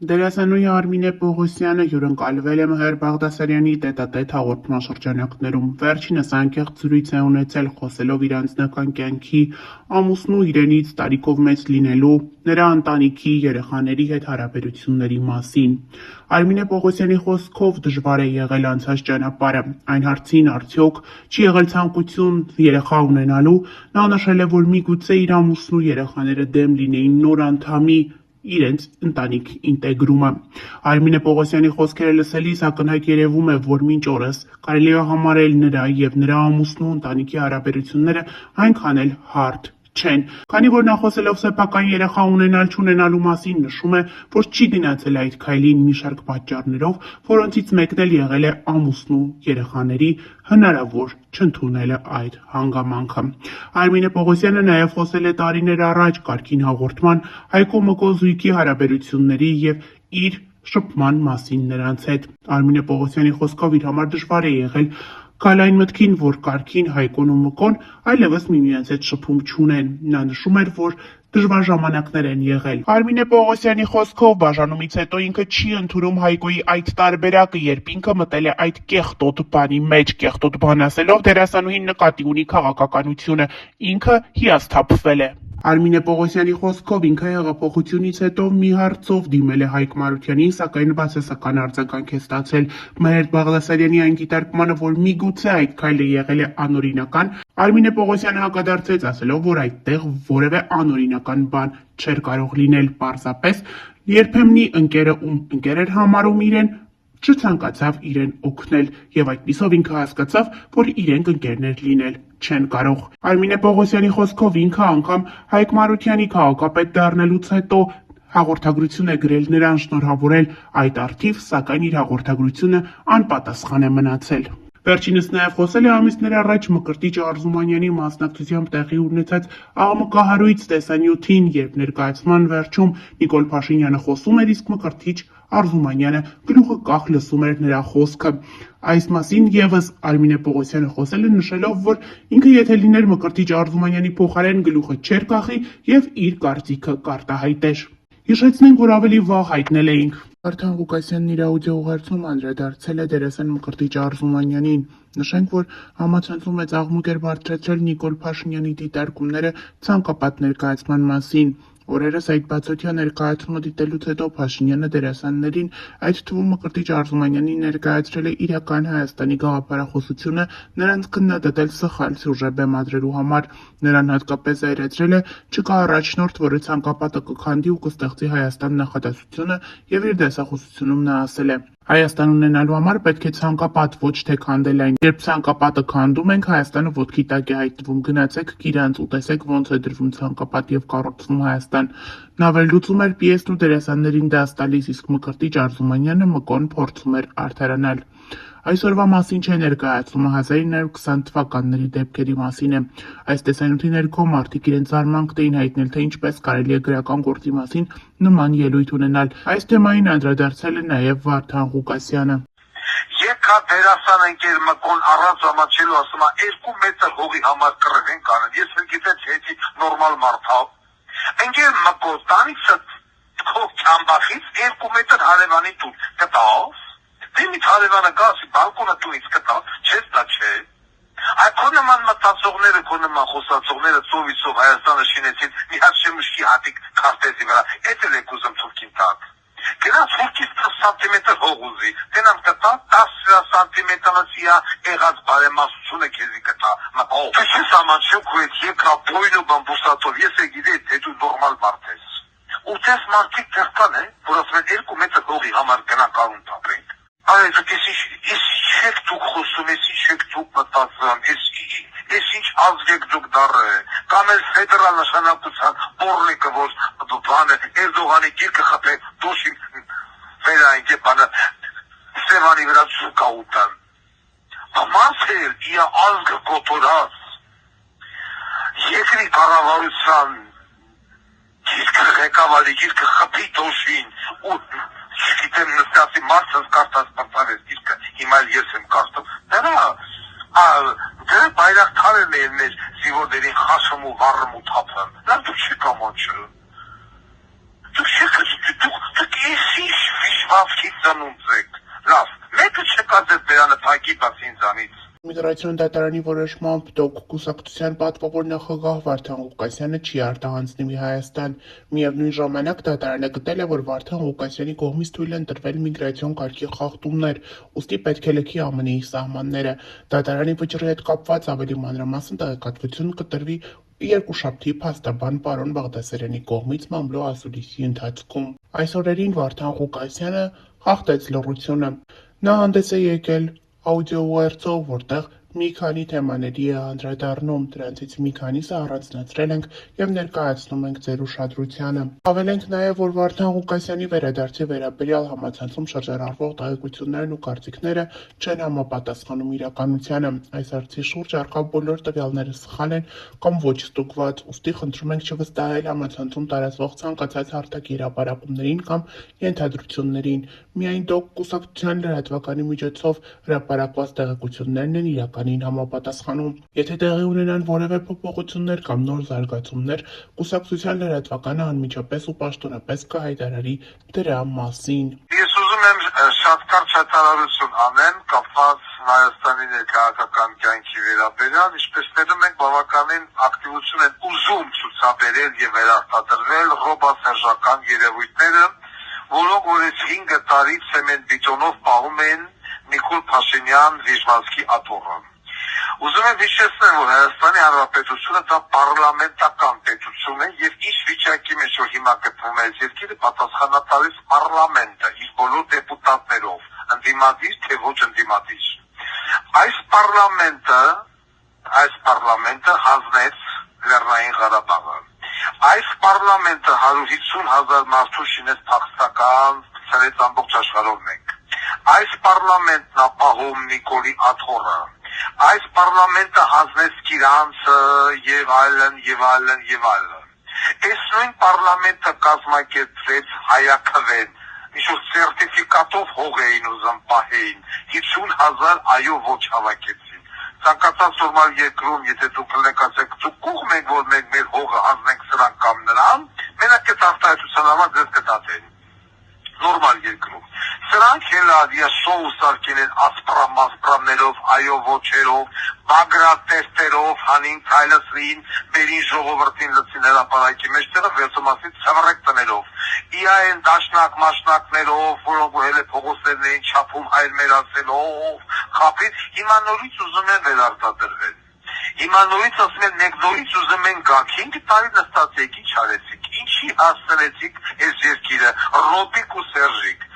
Դերասանուհի Արմինե Պողոսյանը հյուրընկալվել է Մհեր Բաղդասարյանի տետատետ հաղորդման շրջանակներում։ Վերջինս անկեղծ զրույց է ունեցել, խոսելով իր անձնական կյանքի, ամուսնու իրենից տարիքով մեծ լինելու, նրա ընտանիքի, երեխաների հետ հարաբերությունների մասին։ Արմինե Պողոսյանի խոսքով դժվար է եղել անցած ճանապարհը։ Այն հարցին արդյոք չի եղել ցանկություն երեխա ունենալու, նա նշել է, որ միգուցե իր ամուսնու երեխաները դեմ լինեին նոր անդամի իրենց ընտանիք ինտեգրումը։ Արմինե Պողոսյանի խոսքերը լսելիս ակնհայտ երևում է, որ մինչ օրս կարելի է համարել նրա եւ նրա ամուսնու ընտանիքի հարաբերությունները այնքան էլ հարթ չեն, քանի որ նա խոսելով սեփական երեխա ունենալ-չունենալու մասին նշում է, որ չի գնացել այդ քայլին մի շարք պատճառներով, որոնցից մեկն էլ եղել է ամուսնու երեխաների հնարավոր չընդունելը այդ հանգամանքը։ Արմինե Պողոսյանը նաև խոսել է տարիներ առաջ կարգին հաղորդման Հայկո Մկոզույգի հարաբերությունների եւ իր շփման մասին նրանց հետ։ Արմինե Պողոսյանի խոսքով իր համար դժվար է եղել գալ այն մտքին, որ կարգին Հայկոն ու Մկոն այլևս միմյանց հետ շփում չունեն։ Նա նշում էր, որ դժվար ժամանակներ են եղել։ Արմինե Պողոսյանի խոսքով բաժանումից հետո ինքը չի ընդունում Հայկոյի այդ տարբերակը, երբ ինքը մտել է այդ կեղտոտ բանի մեջ, կեղտոտ բան ասելով դերասանուհին նկատի ունի քաղաքականությունը, ինքը հիասթափվել է։ Արմինե Պողոսյանի խոսքով ինքը հեղափոխությունից հետո մի հարցով դիմել է Հայկ Մարությանին, սակայն բացասական արձագանք է ստացել։ Մհեր Բաղդասարյանի այն դիտարկմանը, որ միգուցե այդ քայլը եղել է անօրինական, Արմինե Պողոսյանը հակադարձեց, ասելով, որ այդտեղ որևէ անօրինական բան չէր կարող լինել, պարզապես երբեմնի ընկերը, ում ընկեր էր համարում իրեն, չցանկացավ իրեն օգնել եւ այդպիսով ինքը հասկացավ, որ իրենք ընկերներ լինել չեն կարող։ Արմինե Պողոսյանի խոսքով ինքը անգամ Հայկ Մարությանի քաղաքապետ դառնալուց հետո հաղորդագրություն է գրել նրան շնորհավորել այդ առթիվ, սակայն իր հաղորդագրությունը անպատասխան է մնացել։ Վերջինս նաև խոսել է ամիսներ առաջ Մկրտիչ Արզումանյանի մասնակցությամբ տեղի ունեցած աղմկահարույց տեսանյութին, երբ ներկայացման վերջում Նիկոլ Փաշինյանը խոսում էր, իսկ Մկրտիչ Արզումանյանը գլուխը կախ լսում էր նրա խոսքը։ Այս մասին եւս Արմինե Պողոսյանը խոսել է, նշելով, որ ինքը եթե լիներ Մկրտիչ Արզումանյանի փոխարեն գլուխը չէր կախի եւ իր կարծիքը կարտահայտեր։ Հիշեցնենք, որ ավելի վաղ հայտնել էինք Վարդան Ղուկասյանն իր աուդիոուղերձում անդրադարձել է դերասան Մկրտիչ Արզումանյանին։ Նշենք, որ համացանցում մեծ աղմուկ էր բարձրացրել Նիկոլ Փաշինյանի դիտարկումները ցանկապատ ներկայացման մասին։ Օրերս այդ բացօթյա ներկայացումը դիտելուց հետո Փաշինյանը դերասաններին, այդ թվում Մկրտիչ Արզումանյանին ներկայացրել է իրական Հայաստանի գաղափարախոսությունը, նրանց քննադատել սխալ սյուժե բեմադրելու համար։ Նրան հատկապես զայրացրել է չկա առաջնորդ, որը ցանկապատը կքանդի ու կստեղծի Հայաստան նախադասությունը, եւ իր դասախոսությունում նա ասել է. Հայաստան ունենալու համար պետք է ցանկապատ, ոչ թե քանդել այն։ Երբ ցանկապատը քանդում ենք, Հայաստանը ոտքի տակ է հայտնվում։ Գնացեք Գիրանց ու տեսեք ոնց է դրվում ցանկապատ եւ կառուցվում Հայաստան։ Նա վերլուծում էր պիեսն ու դերասաններին դաս տալիս, իսկ Մկրտիչ Արզումանյանը Մկոն փորձում էր արդարանալ։ Այսօրվա մասին չէ ներկայացումը, 1920 թվականների դեպքերի մասին է։ Այս տեսանյութի ներքո մարդիկ իրենց զարմանքն էին հայտնել, թե ինչպես կարելի է գրական գործի մասին նման ելույթ ունենալ։ Այս թեմային անդրադարձել է նաև Վարդան Ղուկասյանը։ Եկա դերասան ընկեր Մկոն առանց ամաչելու ասում է 2 մետր հողի համար կռվեն կանեն։ Ես գիտեմ թե նորմալ մարդ է։ Ընկեր Մկոն տանիքսը քո չամբախից 2 մետր հարևանի տուն կտավ։ Դե մի հարևանը գասի բալկոնը տունից կտա, չես տա չէ։ Այդ քո նման մտածողները, քո նման խոսացողները ծովիցով Հայաստանը շինեցին մի հատ շեմուշկի հատիկ քարտեզի վրա։ Էդ էլ եք ուզում թուրքին տակ։ Գնաց հորքից 10 սանտիմետր հող ուզի, դենամ կտա 10 սանտիմետրացիա եղած բարեմասությունը քեզի կտա։ Մակո, քեզ ամանչու քո հետ եկա բոյնու բամբուսատով, ես է գիտեի թե դու նորմալ մարդ ես։ Ու դες մարդիկ դեռ է, որ ասում են 2 մետր հողի համար գնանք արուն տապենք։ Այդ ես չեք դուք խոսում, ես չեք դուք մտածում, ես ինչ ազգ եք դուք դառը, կամ էլ ֆեդերալ նշանակության բորնիկը, որ բանը Էրդողանի գիրկը խփե, դոշի վերային գեպանը Սևանի վրա ծուկա ուտան։ Ամաս էր, իա ազգը կոտորած, երկրի կառավարության գիրկը ղեկավարի գիրկը խփի դոշին ու չգիտեմ նստացի մարդս կարդաց պարտարես գիրկը, հիմա ես եմ կարդում, դրա բայրակթարն էր մեր զինվորներին խաշում ու վառում ու թափում, նա դուք չեք ամանչը, դուք Եսիշ վիշվավքի ծնունդ եք, լավ, մեկը չկա ձեզ բերանը պայքի բաց ինձանից։ Միգրացիոն դատարանի որոշմամբ ԴՕԿ կուսակցության պատվավոր նախագահ Վարդան Ղուկասյանը չի արտահանձնի Հայաստան։ Միևնույն ժամանակ դատարանը գտել է, որ Վարդան Ղուկասյանի կողմից թույլ են տրվել միգրացիոն կարգի խախտումներ, ուստի պետք է լքի ԱՄՆ-ի սահմանները։ Դատարանի վճռի հետ կապված ավելի մանրամասն տեղեկատվություն կտրվի երկուշաբթի փաստաբան պարոն Բաղդասարյանի կողմից մամլո ասուլիսի ընթացքում։ Այս օրերին Վարդան Ղուկասյանը խախտեց լռությունը։ Նա հանդես է եկել աուդիոուղերձով, որտեղ մի քանի թեմաների է անդրադառնում, դրանցից մի քանիսը առանձնացրել ենք և ներկայացնում ենք ձեր ուշադրությանը։ Հավելենք նաև, որ Վարդան Ղուկասյանի վերադարձի վերաբերյալ համացանցում շրջանառվող տեղեկություններն ու կարծիքները չեն համապատասխանում իրականությանը։ Այս հարցի շուրջ առկա բոլոր տվյալները սխալ են կամ ոչ ստուգված, ուստի խնդրում ենք չվստահել համացանցում տարածվող ցանկացած հարթակի հրապարակումներին կամ ենթադրություններին։ Միայն ԴՕԿ կուսակցության լրատվականի միջոցով հրապարակված տեղեկություններն են իրականին համապատասխանում։ Եթե տեղի ունենան որևէ փոփոխություններ կամ նոր զարգացումներ, կուսակցության լրատվականը անմիջապես ու պաշտոնապես կհայտարարի դրա մասին։ Ես ուզում եմ շատ կարճ հայտարարություն անեմ կապված Հայաստանի ներքաղաքական կյանքի վերաբերյալ, ինչպես տեսնում ենք, բավականին ակտիվություն են ուզում ցուցաբերել եւ վերարտադրվել ռոբասերժական երևույթները, որոնք որից 5 տարի ցեմենտ բետոնով պահում են Նիկոլ Փաշինյան Վիժվանսկի աթոռը։ Ուզում եմ հիշեցնել, որ Հայաստանի Հանրապետությունը դա պարլամենտական պետություն է եւ ինչ վիճակի մեջ որ հիմա գտնվում է երկիրը պատասխանատալիս պարլամենտը իր բոլոր դեպուտատներով, ընդդիմադիր թե ոչ ընդդիմադիր։ Այս պարլամենտը հանձնեց Լեռնային Ղարաբաղը։ Այս պարլամենտը 150,000 մարդու շինեց փախստական, ցրեց ամբողջ աշխարհով մեկ։ Այս պարլամենտն ապահովում Նիկոլի աթոռը։ Այս պարլամենտը հանձնեց Կիրանցը եւ այլն եւ այլն եւ այլն։ Այս նույն պարլամենտը կազմակերպվեց հայաքվեն, ինչ-որ սերտիֆիկատով հող էին ուզում պահեին, 50,000 այո ոչ հավաքեցին։ Ցանկացած նորմալ երկրում, եթե դուք ասեք, դուք կողմ եք, որ մենք մեր հողը հանձնենք սրան կամ նրան, մենակ այդ արտահայտության համար ձեզ կդատեն։ Նորմալ երկրում։ Սրանք հելադիա շոու սարքին են ասպրամասպրամներով, այո ոչերով, բագրատեստերով, հանին քայլսրին, բերին ժողովրդին լցին հրապարակի մեջտեղը վերցումասից ցավառեք տներով։ Իա են դաշնակ մաշնակներով, որոնք հել է փողոցներն էին չափում հայր մեր ասելով, խափին, հիմա նորից ուզում են վերարտադրվել։ Հիմա նորից ասում են մեկ նորից ուզում են գանք, 5 տարի նստած եք, ինչ արեցիք, ինչի հասցրեցիք այս երկիրը, Ռոբիկ ու Սերժիկ։